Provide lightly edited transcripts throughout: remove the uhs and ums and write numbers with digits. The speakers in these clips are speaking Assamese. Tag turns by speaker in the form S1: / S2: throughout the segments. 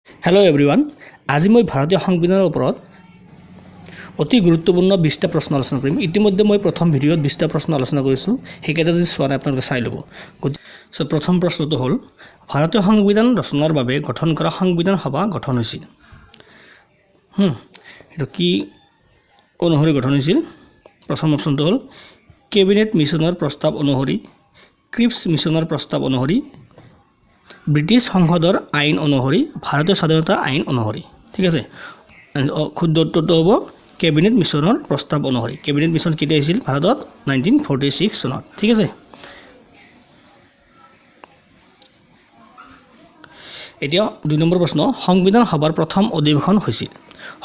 S1: হেল্ল' এভৰিৱান, আজি মই ভাৰতীয় সংবিধানৰ ওপৰত অতি গুৰুত্বপূৰ্ণ 20টা প্ৰশ্ন আলোচনা কৰিম। ইতিমধ্যে মই প্ৰথম ভিডিঅ'ত 20টা প্ৰশ্ন আলোচনা কৰিছোঁ, সেইকেইটা যদি চোৱা নাই আপোনালোকে চাই ল'ব। প্ৰথম প্ৰশ্নটো হ'ল, ভাৰতীয় সংবিধান ৰচনাৰ বাবে গঠন কৰা সংবিধান সভা গঠন হৈছিল। এইটো কি অনুসৰি গঠন হৈছিল? প্ৰথম অপশ্যনটো হ'ল কেবিনেট মিছনৰ প্ৰস্তাৱ অনুসৰি, ক্ৰিপছ মিছনৰ প্ৰস্তাৱ অনুসৰি, ব্ৰিটিছ সংসদৰ আইন অনুসৰি, ভাৰতীয় স্বাধীনতা আইন অনুসৰি। ঠিক আছে, শুদ্ধ উত্তৰটো হ'ব কেবিনেট মিছনৰ প্ৰস্তাৱ অনুসৰি। কেবিনেট মিছন কেতিয়া আহিছিল ভাৰতত? 1946 চনত। ঠিক আছে, এতিয়া 2 নম্বৰ প্ৰশ্ন, সংবিধান সভাৰ প্ৰথম অধিৱেশন হৈছিল।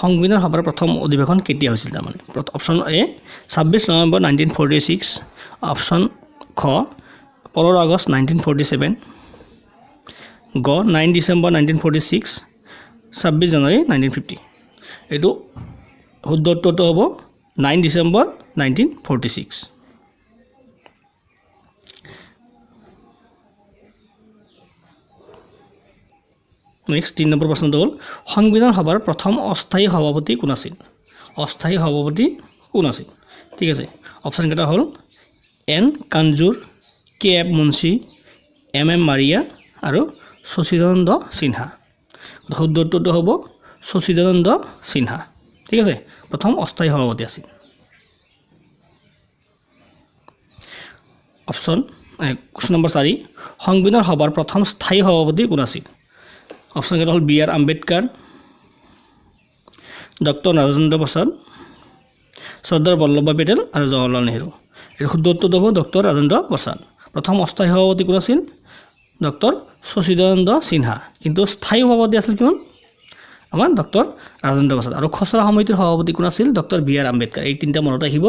S1: সংবিধান সভাৰ প্ৰথম অধিৱেশন কেতিয়া হৈছিল? তাৰমানে অপশ্যন এ 26 নৱেম্বৰ 1946, অপশ্যন খ 15 আগষ্ট 1947, গ 9 ডিচেম্বৰ 1946, 26 জানুৱাৰী 1950। এইটো শুদ্ধ উত্তৰটো হ'ব 9 ডিচেম্বৰ 1946। নেক্সট 3 নম্বৰ প্ৰশ্নটো হ'ল, সংবিধান সভাৰ প্ৰথম অস্থায়ী সভাপতি কোন আছিল? অস্থায়ী সভাপতি কোন আছিল? ঠিক আছে, অপশ্যনকেইটা হ'ল N Kanjur, K F Munshi, M Maria আৰু সচিদানন্দ সিনহা। শুদ্ধ উত্তৰটো হ'ব সচিদানন্দ সিনহা। ঠিক আছে, প্ৰথম অস্থায়ী সভাপতি আছিল। কুৱেশ্যন নম্বৰ 4, সংবিধান সভাৰ প্ৰথম স্থায়ী সভাপতি কোন আছিল? অপশ্যনকেইটা হ'ল বি.আৰ. আম্বেদকাৰ, ডক্টৰ ৰাজেন্দ্ৰ প্ৰসাদ, চৰ্দাৰ বল্লভভাই পেটেল আৰু জৱাহৰলাল নেহৰু। এই শুদ্ধ উত্তৰটো হ'ব ডক্টৰ ৰাজেন্দ্ৰ প্ৰসাদ। প্ৰথম অস্থায়ী সভাপতি কোন আছিল? ডক্টৰ সচিদানন্দ সিনহা। কিন্তু স্থায়ী সভাপতি আছিল কিমান? আমাৰ ডক্টৰ ৰাজেন্দ্ৰ প্ৰসাদ। আৰু খচৰা সমিতিৰ সভাপতি কোন আছিল? Doctor B R. আম্বেদকাৰ। এই তিনিটা মনত ৰাখিব,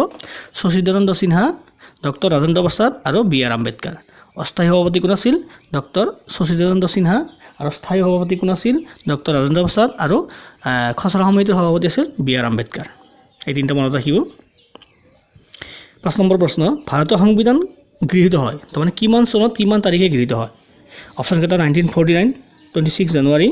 S1: সচিদানন্দ সিনহা, ডক্টৰ ৰাজেন্দ্ৰ প্ৰসাদ আৰু বি.আৰ. আম্বেদকাৰ। অস্থায়ী সভাপতি কোন আছিল? ডক্টৰ সচিদানন্দ সিনহা। আৰু স্থায়ী সভাপতি কোন আছিল? ডক্টৰ ৰাজেন্দ্ৰ প্ৰসাদ। আৰু খচৰা সমিতিৰ সভাপতি আছিল বি.আৰ. আম্বেদকাৰ। এই তিনিটা মনত ৰাখিব। 5 নম্বৰ প্ৰশ্ন, ভাৰতীয় সংবিধান গৃহীত হয় তাৰমানে কিমান চনত কিমান তাৰিখে গৃহীত হয়? অপশ্যনকেইটা 1949 26 জানুৱাৰী,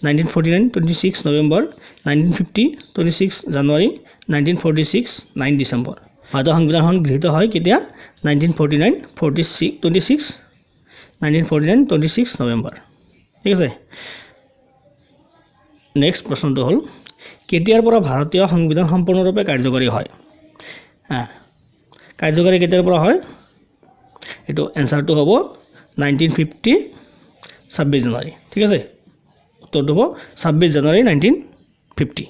S1: 1949 26 নৱেম্বৰ, 1950 26 জানুৱাৰী, 1946 9 ডিচেম্বৰ। ভাৰতীয় সংবিধানখন গৃহীত হয় কেতিয়া? 1949 26 নৱেম্বৰ। ঠিক আছে, নেক্সট প্ৰশ্নটো হ'ল, কেতিয়াৰ পৰা ভাৰতীয় সংবিধান সম্পূৰ্ণৰূপে কাৰ্যকৰী হয়? কাৰ্যকৰী কেতিয়াৰ পৰা হয়? এইটো এনচাৰটো হ'ব 1950 26 জানুৱাৰী। ঠিক আছে, উত্তৰটো হ'ব 26 জানুৱাৰী 1950।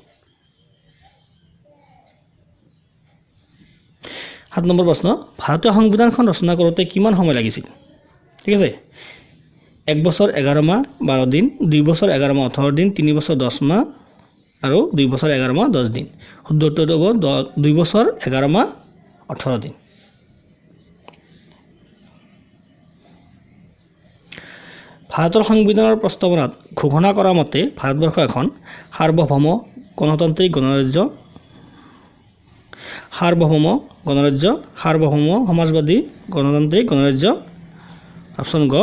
S1: 7 নম্বৰ প্ৰশ্ন, ভাৰতীয় সংবিধানখন ৰচনা কৰোঁতে কিমান সময় লাগিছিল? ঠিক আছে, 1 বছৰ 11 মাহ 12 দিন, 2 বছৰ 11 মাহ 18 দিন, 3 বছৰ 10 মাহ আৰু 2 বছৰ 11 মাহ 10 দিন। শুদ্ধ উত্তৰটো হ'ব 2 বছৰ 11 মাহ 18 দিন। ভাৰতৰ সংবিধানৰ প্ৰস্তাৱনাত ঘোষণা কৰা মতে ভাৰতবৰ্ষ এখন সাৰ্বভৌম গণতান্ত্ৰিক গণৰাজ্য, সাৰ্বভৌম গণৰাজ্য, সাৰ্বভৌম সমাজবাদী গণতান্ত্ৰিক গণৰাজ্য। অপশ্যন গ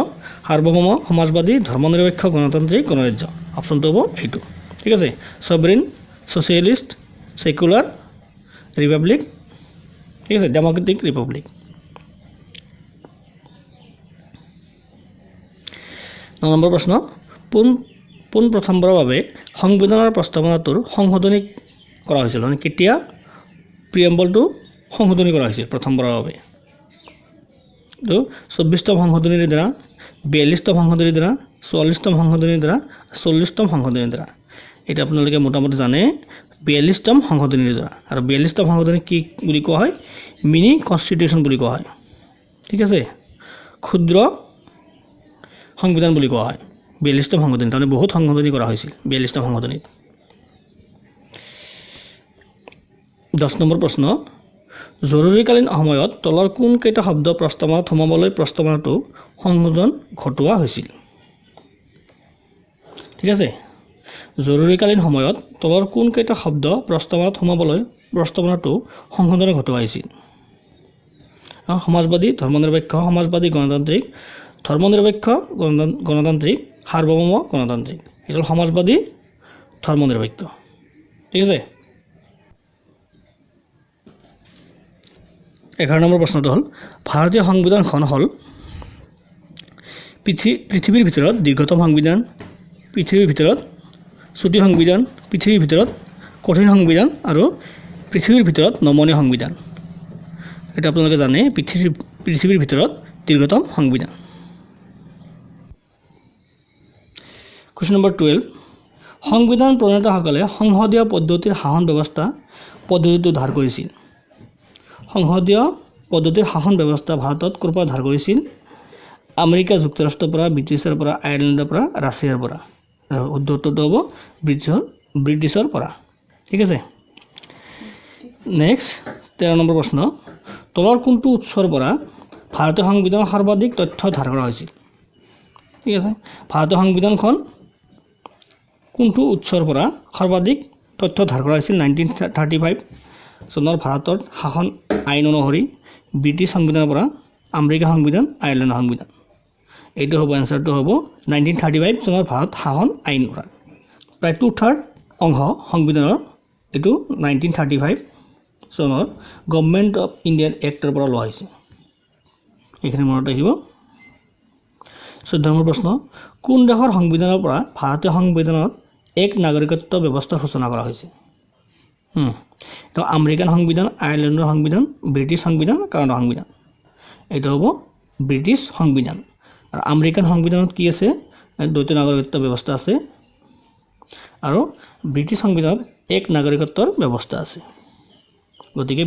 S1: সাৰ্বভৌম সমাজবাদী ধৰ্মনিৰপেক্ষ গণতান্ত্ৰিক গণৰাজ্য। অপশ্যনটো হ'ব এইটো। ঠিক আছে, ছভৰেইন ছ'চিয়েলিষ্ট ছেকুলাৰ ৰিপাব্লিক। ঠিক আছে, ডেম'ক্ৰেটিক ৰিপাব্লিক। 9 নম্বৰ প্ৰশ্ন, পোন প্ৰথমবাৰৰ বাবে সংবিধানৰ প্ৰস্তাৱনাটোৰ সংশোধনী কৰা হৈছিল? মানে কেতিয়া প্ৰিএম্বলটো সংশোধনী কৰা হৈছিল প্ৰথমবাৰৰ বাবে? তো 24তম সংশোধনীৰ দ্বাৰা, 42তম সংশোধনীৰ দ্বাৰা, 44তম সংশোধনীৰ দ্বাৰা, 40তম সংশোধনীৰ দ্বাৰা। এইটো আপোনালোকে মোটামুটি জানে, 42তম সংশোধনীৰ দ্বাৰা। আৰু 42তম সংশোধনী কি বুলি কোৱা হয়? মিনি কনষ্টিটিউশ্যন বুলি কোৱা হয়। ঠিক আছে, ক্ষুদ্ৰ সংবিধান বুলি কোৱা হয় 42তম সংশোধনী। তাৰমানে বহুত সংশোধনী কৰা হৈছিল 42তম সংশোধনীত। 10 নম্বৰ প্ৰশ্ন, জৰুৰীকালীন সময়ত তলৰ কোনকেইটা শব্দ প্ৰস্তাৱনাত সোমাবলৈ প্ৰস্তাৱনাটো সংশোধন ঘটোৱা হৈছিল? ঠিক আছে, জৰুৰীকালীন সময়ত তলৰ কোনকেইটা শব্দ প্ৰস্তাৱনাত সোমাবলৈ প্ৰস্তাৱনাটো সংশোধন ঘটোৱা হৈছিল? সমাজবাদী ধৰ্মনিৰপেক্ষ সমাজবাদী গণতান্ত্ৰিক, ধৰ্মনিৰপেক্ষ গণতান্ত্ৰিক, সাৰ্বভৌম গণতান্ত্ৰিক। এটা হ'ল সমাজবাদী ধৰ্মনিৰপেক্ষ ঠিক আছে 11 নম্বৰ প্ৰশ্নটো হ'ল ভাৰতীয় সংবিধানখন হ'ল পৃথিৱীৰ ভিতৰত দীৰ্ঘতম সংবিধান পৃথিৱীৰ ভিতৰত চুটি সংবিধান পৃথিৱীৰ ভিতৰত কঠিন সংবিধান আৰু পৃথিৱীৰ ভিতৰত নমনীয় সংবিধান এটা আপোনালোকে জানে পৃথিৱীৰ ভিতৰত দীৰ্ঘতম সংবিধান কোৱেশ্চন নম্বৰ 12 সংবিধান প্ৰণেতাসকলে সংসদীয় পদ্ধতিৰ শাসন ব্যৱস্থা পদ্ধতিটো ধাৰ কৰিছিল সংসদীয় পদ্ধতিৰ শাসন ব্যৱস্থা ভাৰতত ক'ৰ পৰা ধাৰ কৰিছিল আমেৰিকা যুক্তৰাষ্ট্ৰৰ পৰা ব্ৰিটিছৰ পৰা আয়াৰলেণ্ডৰ পৰা ৰাছিয়াৰ পৰা উত্তৰটো হ'ব ব্ৰিটিছৰ পৰা ঠিক আছে নেক্সট 13 নম্বৰ প্ৰশ্ন তলৰ কোনটো উৎসৰ পৰা ভাৰতীয় সংবিধানৰ সৰ্বাধিক তথ্য ধাৰ কৰা হৈছিল ঠিক আছে ভাৰতীয় সংবিধানখন কোনটো উৎসৰ পৰা সৰ্বাধিক তথ্য ধাৰ কৰা হৈছিল 1935 চনৰ ভাৰতৰ শাসন আইন অনুসৰি ব্ৰিটিছ সংবিধানৰ পৰা আমেৰিকা সংবিধান আয়াৰলেণ্ডৰ সংবিধান এইটো হ'ব এনসাৰটো হ'ব 1935 চনৰ ভাৰত শাসন আইন পৰা প্ৰায় 2/3 অংশ সংবিধানৰ এইটো 1935 চনৰ গভৰ্ণমেণ্ট অফ ইণ্ডিয়ান এক্টৰ পৰা লোৱা হৈছে এইখিনি মনত ৰাখিব 14 নম্বৰ প্ৰশ্ন কোন দেশৰ সংবিধানৰ পৰা ভাৰতীয় সংবিধানত এক নাগৰিকত্ব ব্যৱস্থা সূচনা কৰা হৈছে তো আমেৰিকান সংবিধান আয়াৰলেণ্ডৰ সংবিধান ব্ৰিটিছ সংবিধান কানাডা সংবিধান এইটো হ'ব ব্ৰিটিছ সংবিধান আৰু আমেৰিকান সংবিধানত কি আছে দ্বৈত নাগৰিকত্ব ব্যৱস্থা আছে আৰু ব্ৰিটিছ সংবিধানত এক নাগৰিকত্বৰ ব্যৱস্থা আছে গতিকে